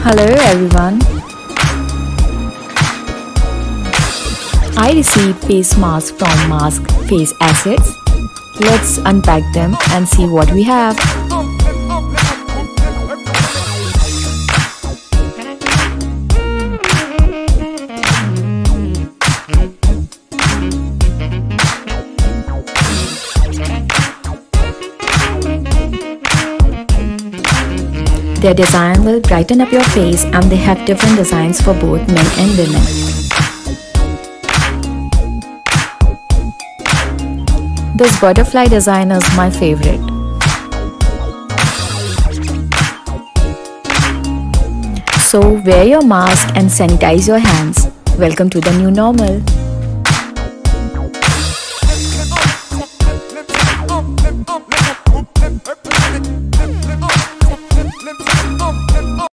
Hello everyone. I received face masks from Masques Face Assets. Let's unpack them and see what we have. Their design will brighten up your face, and they have different designs for both men and women. This butterfly design is my favorite. So wear your mask and sanitize your hands. Welcome to the new normal.